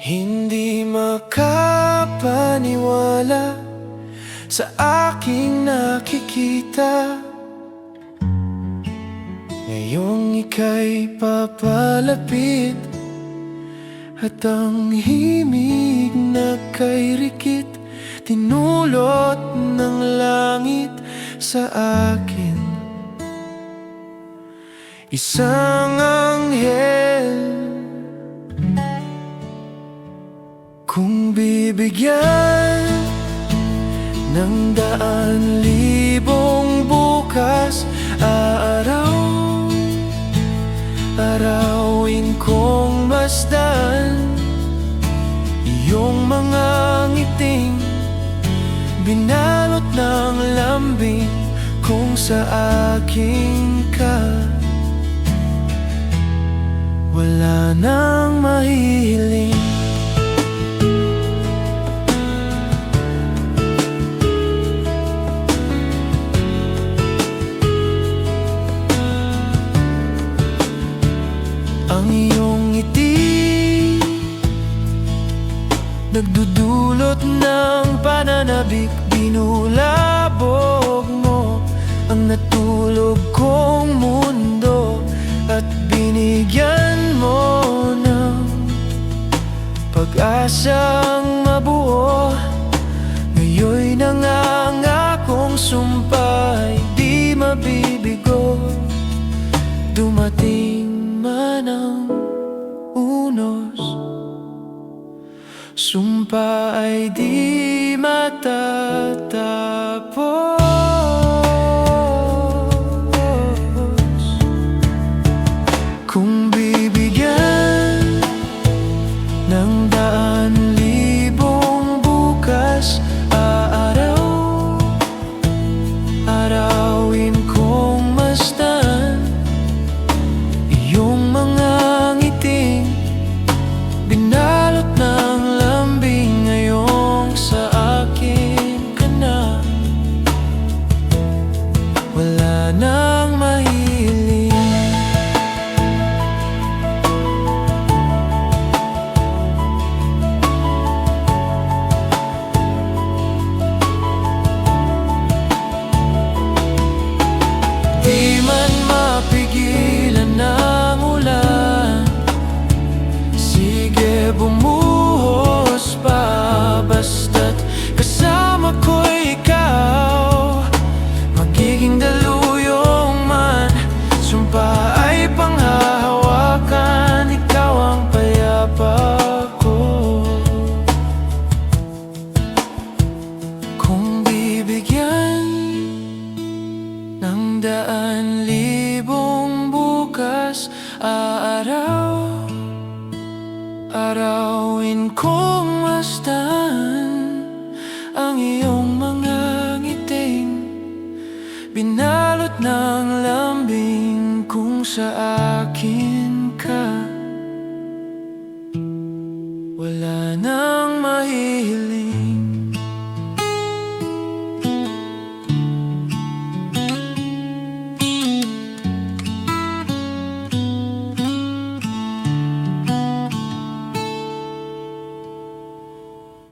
Hindi makapaniwala sa aking nakikita. Ngayong ika'y papalapit at ang himig na kay rikit tinulot ng langit sa akin. Isang anghel. Kung bibigyan ng 1,000 bukas, arawin kong masdan iyong mga ngiting binalot ng lambing kung sa akin ka. Wala nang mahihiling. Ang iyong ngiti nagdudulot ng pananabik. Binulabog mo ang natulog kong mundo at binigyan mo ng pag-asang mabuo. Ngayon'y nangangakong sumpa'y di mabibigo. Dumating man ang unos, sumpa ay di matatapos. Kung bibigyan ng 1,000 bukas, arawin kong masdan iyong mga ngiting binalot ng lambing. Ngayong sa akin ka na, wala nang mahihiling. Di man mapigilan ng ulan, sige bumuhos pa. Basta't kasama ko'y ikaw, magiging daluyong man, sumpa ay panghahawakan. Ikaw ang payapa ko. Kung bibigyan ng 1,000 bukas, arawin kong masdan ang iyong mga ngiting binalot ng lambing kung sa akin ka. Wala nang mahihiling.